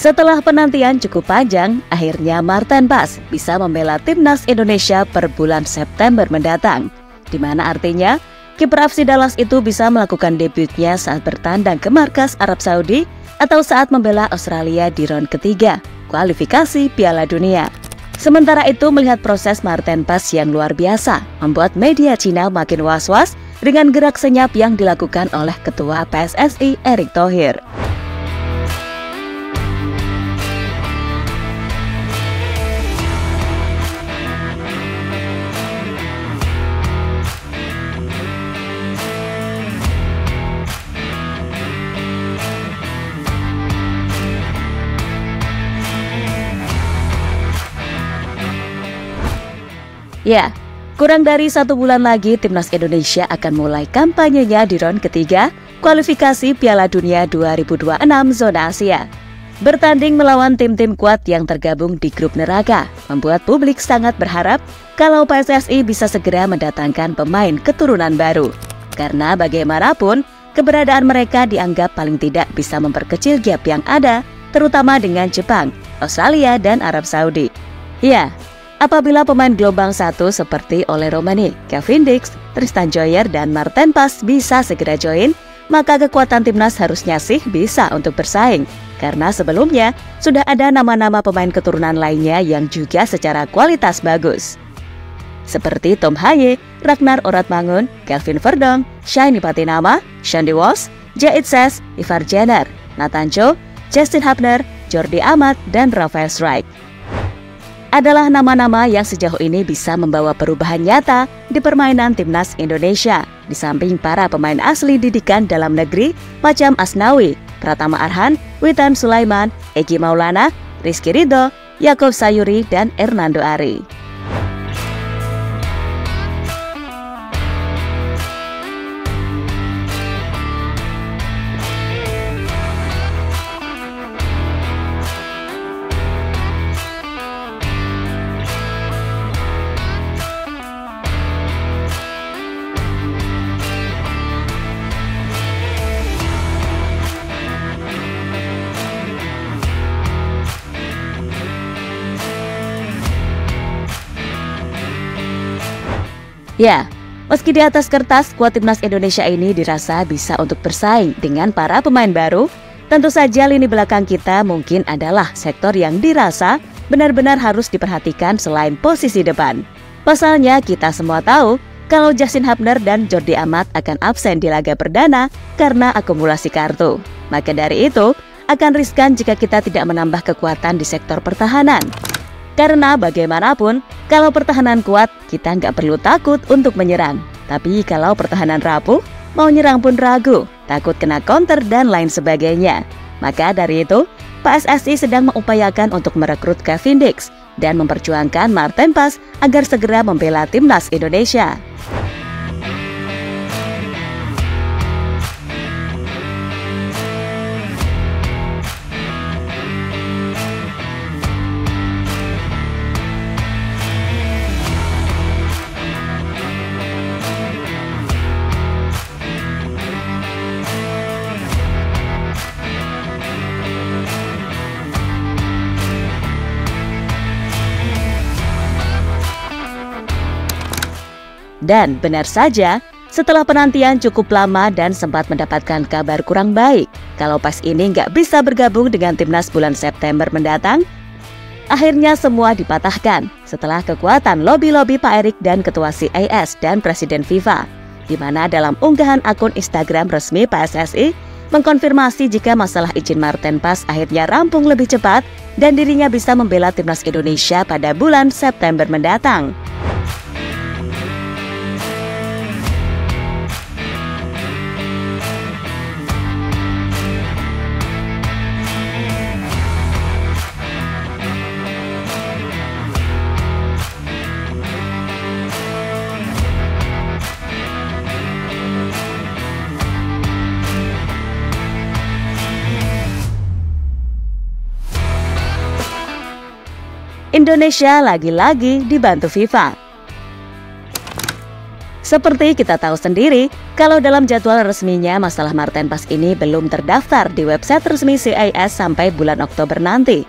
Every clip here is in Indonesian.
Setelah penantian cukup panjang, akhirnya Marten Pas bisa membela timnas Indonesia per bulan September mendatang. Di mana artinya, kiper AFC Dallas itu bisa melakukan debutnya saat bertandang ke markas Arab Saudi atau saat membela Australia di round ketiga, kualifikasi Piala Dunia. Sementara itu, melihat proses Marten Pas yang luar biasa, membuat media Cina makin was-was dengan gerak senyap yang dilakukan oleh Ketua PSSI Erick Thohir. Ya, kurang dari 1 bulan lagi timnas Indonesia akan mulai kampanyenya di round ketiga kualifikasi Piala Dunia 2026 zona Asia. Bertanding melawan tim-tim kuat yang tergabung di grup neraka, membuat publik sangat berharap kalau PSSI bisa segera mendatangkan pemain keturunan baru. Karena bagaimanapun, keberadaan mereka dianggap paling tidak bisa memperkecil gap yang ada, terutama dengan Jepang, Australia, dan Arab Saudi. Ya, apabila pemain gelombang 1 seperti Ole Romani, Kevin Dix, Tristan Joyer, dan Marten Pas bisa segera join, maka kekuatan timnas harusnya sih bisa untuk bersaing. Karena sebelumnya sudah ada nama-nama pemain keturunan lainnya yang juga secara kualitas bagus. Seperti Tom Haye, Ragnar Oratmangun, Kelvin Verdong, Shiny Patinama, Shandy Walsh, Jait Ses, Ivar Jenner, Nathan Cho, Justin Hubner, Jordi Amat, dan Rafael Strijk adalah nama-nama yang sejauh ini bisa membawa perubahan nyata di permainan timnas Indonesia, di samping para pemain asli didikan dalam negeri macam Asnawi, Pratama Arhan, Witan Sulaiman, Egy Maulana, Rizky Ridho, Yaakob Sayuri, dan Hernando Ari. Ya, meski di atas kertas skuad timnas Indonesia ini dirasa bisa untuk bersaing dengan para pemain baru, tentu saja lini belakang kita mungkin adalah sektor yang dirasa benar-benar harus diperhatikan selain posisi depan. Pasalnya kita semua tahu kalau Justin Hubner dan Jordi Amat akan absen di laga perdana karena akumulasi kartu. Maka dari itu, akan riskan jika kita tidak menambah kekuatan di sektor pertahanan. Karena bagaimanapun, kalau pertahanan kuat, kita nggak perlu takut untuk menyerang. Tapi kalau pertahanan rapuh, mau nyerang pun ragu, takut kena counter dan lain sebagainya. Maka dari itu, PSSI sedang mengupayakan untuk merekrut Kevin Dix dan memperjuangkan Marten Pas agar segera membela timnas Indonesia. Dan benar saja, setelah penantian cukup lama dan sempat mendapatkan kabar kurang baik kalau Pas ini nggak bisa bergabung dengan timnas bulan September mendatang, akhirnya semua dipatahkan setelah kekuatan lobi-lobi Pak Erick dan Ketua CAS dan Presiden FIFA, di mana dalam unggahan akun Instagram resmi PSSI mengkonfirmasi jika masalah izin Marten Pas akhirnya rampung lebih cepat dan dirinya bisa membela timnas Indonesia pada bulan September mendatang. Indonesia lagi-lagi dibantu FIFA. Seperti kita tahu sendiri, kalau dalam jadwal resminya masalah Marten Pass ini belum terdaftar di website resmi CIS sampai bulan Oktober nanti.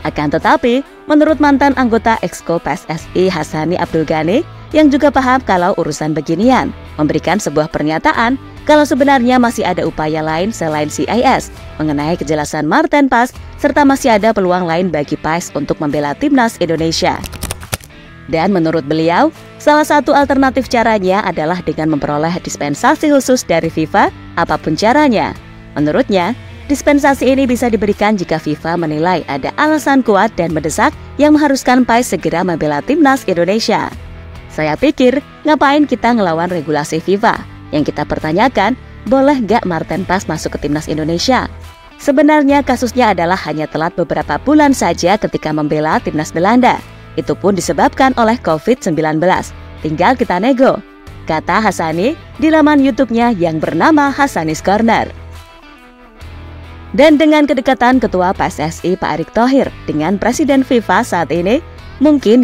Akan tetapi, menurut mantan anggota Exco PSSI Hassani Abdul Ghani yang juga paham kalau urusan beginian, memberikan sebuah pernyataan kalau sebenarnya masih ada upaya lain selain CIS mengenai kejelasan Marten Pass serta masih ada peluang lain bagi PAS untuk membela timnas Indonesia. Dan menurut beliau, salah satu alternatif caranya adalah dengan memperoleh dispensasi khusus dari FIFA apapun caranya. Menurutnya, dispensasi ini bisa diberikan jika FIFA menilai ada alasan kuat dan mendesak yang mengharuskan PAS segera membela timnas Indonesia. Saya pikir, ngapain kita ngelawan regulasi FIFA? Yang kita pertanyakan, boleh gak Marten Pass masuk ke timnas Indonesia? Sebenarnya kasusnya adalah hanya telat beberapa bulan saja ketika membela timnas Belanda. Itu pun disebabkan oleh COVID-19. Tinggal kita nego, kata Hassani di laman YouTube-nya yang bernama Hassani's Corner. Dan dengan kedekatan Ketua PSSI Pak Erick Thohir dengan Presiden FIFA saat ini, mungkin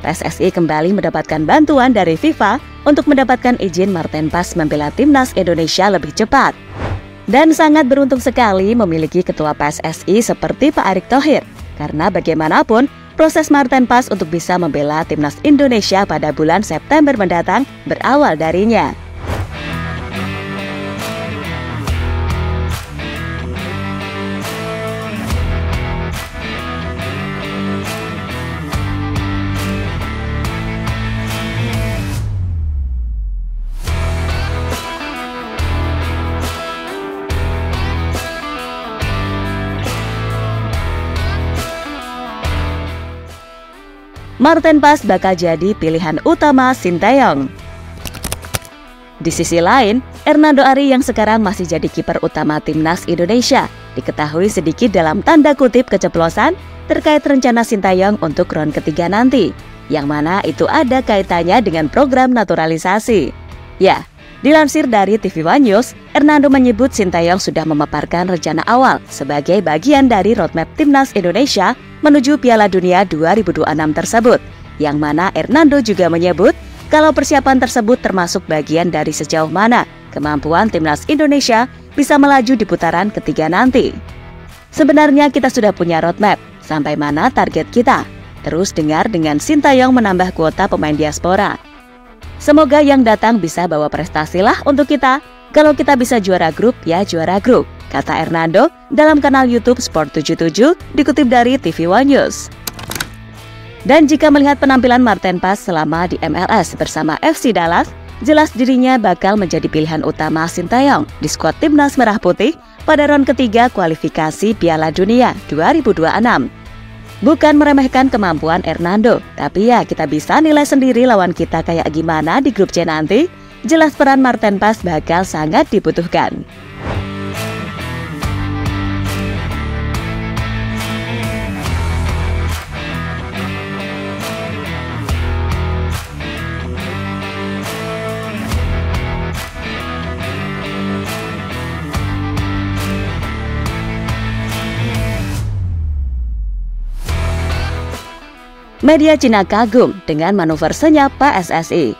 PSSI kembali mendapatkan bantuan dari FIFA untuk mendapatkan izin Marten Pass membela timnas Indonesia lebih cepat. Dan sangat beruntung sekali memiliki Ketua PSSI seperti Pak Erick Thohir, karena bagaimanapun proses Marten Pass untuk bisa membela timnas Indonesia pada bulan September mendatang berawal darinya. Marten Pass bakal jadi pilihan utama Sinteyong. Di sisi lain, Hernando Ari yang sekarang masih jadi kiper utama timnas Indonesia diketahui sedikit dalam tanda kutip keceplosan terkait rencana Sinteyong untuk ron ketiga nanti, yang mana itu ada kaitannya dengan program naturalisasi. Ya, dilansir dari TV One News, Hernando menyebut Sinteyong sudah memaparkan rencana awal sebagai bagian dari roadmap timnas Indonesia menuju Piala Dunia 2026 tersebut, yang mana Hernando juga menyebut kalau persiapan tersebut termasuk bagian dari sejauh mana kemampuan timnas Indonesia bisa melaju di putaran ketiga nanti. Sebenarnya kita sudah punya roadmap, sampai mana target kita. Terus dengar dengan Sinteyong menambah kuota pemain diaspora. Semoga yang datang bisa bawa prestasi lah untuk kita. Kalau kita bisa juara grup, ya juara grup, kata Hernando dalam kanal YouTube Sport 77 dikutip dari TV One News. Dan jika melihat penampilan Marten Pass selama di MLS bersama FC Dallas, jelas dirinya bakal menjadi pilihan utama Sinteyong di skuad timnas Merah Putih pada ron ketiga kualifikasi Piala Dunia 2026. Bukan meremehkan kemampuan Hernando, tapi ya kita bisa nilai sendiri lawan kita kayak gimana di grup C nanti. Jelas peran Marten Pass bakal sangat dibutuhkan. Media Cina kagum dengan manuver senyap PSSI.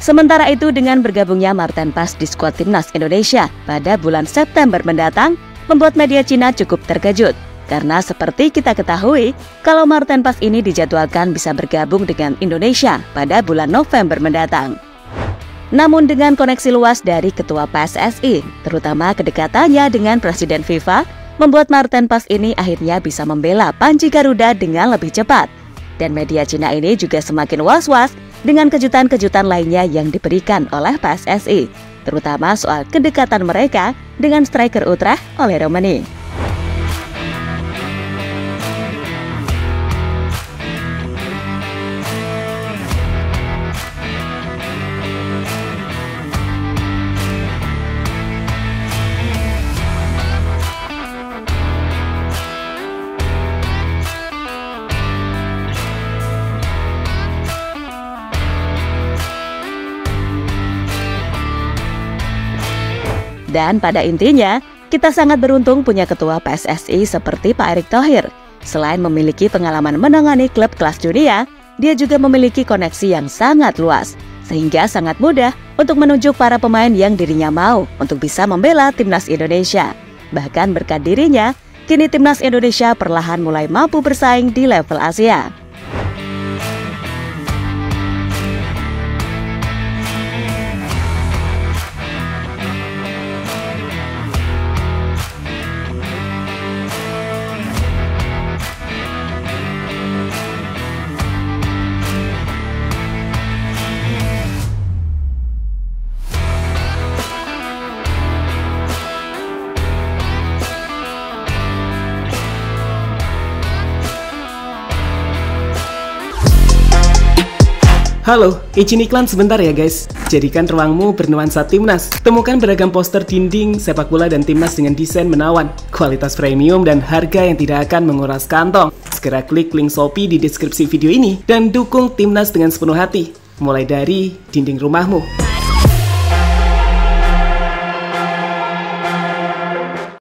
Sementara itu, dengan bergabungnya Marten Pass di skuad timnas Indonesia pada bulan September mendatang, membuat media Cina cukup terkejut. Karena seperti kita ketahui, kalau Marten Pass ini dijadwalkan bisa bergabung dengan Indonesia pada bulan November mendatang. Namun dengan koneksi luas dari Ketua PSSI, terutama kedekatannya dengan Presiden FIFA, membuat Marten Pass ini akhirnya bisa membela Panji Garuda dengan lebih cepat. Dan media Cina ini juga semakin was-was dengan kejutan-kejutan lainnya yang diberikan oleh PSSI, terutama soal kedekatan mereka dengan striker Utrecht Ole Romani. Dan pada intinya, kita sangat beruntung punya Ketua PSSI seperti Pak Erick Thohir. Selain memiliki pengalaman menangani klub kelas dunia, dia juga memiliki koneksi yang sangat luas, sehingga sangat mudah untuk menunjuk para pemain yang dirinya mau untuk bisa membela timnas Indonesia. Bahkan berkat dirinya, kini timnas Indonesia perlahan mulai mampu bersaing di level Asia. Halo, izin iklan sebentar ya guys. Jadikan ruangmu bernuansa timnas. Temukan beragam poster dinding, sepak bola dan timnas dengan desain menawan, kualitas premium dan harga yang tidak akan menguras kantong. Segera klik link Shopee di deskripsi video ini dan dukung timnas dengan sepenuh hati. Mulai dari dinding rumahmu.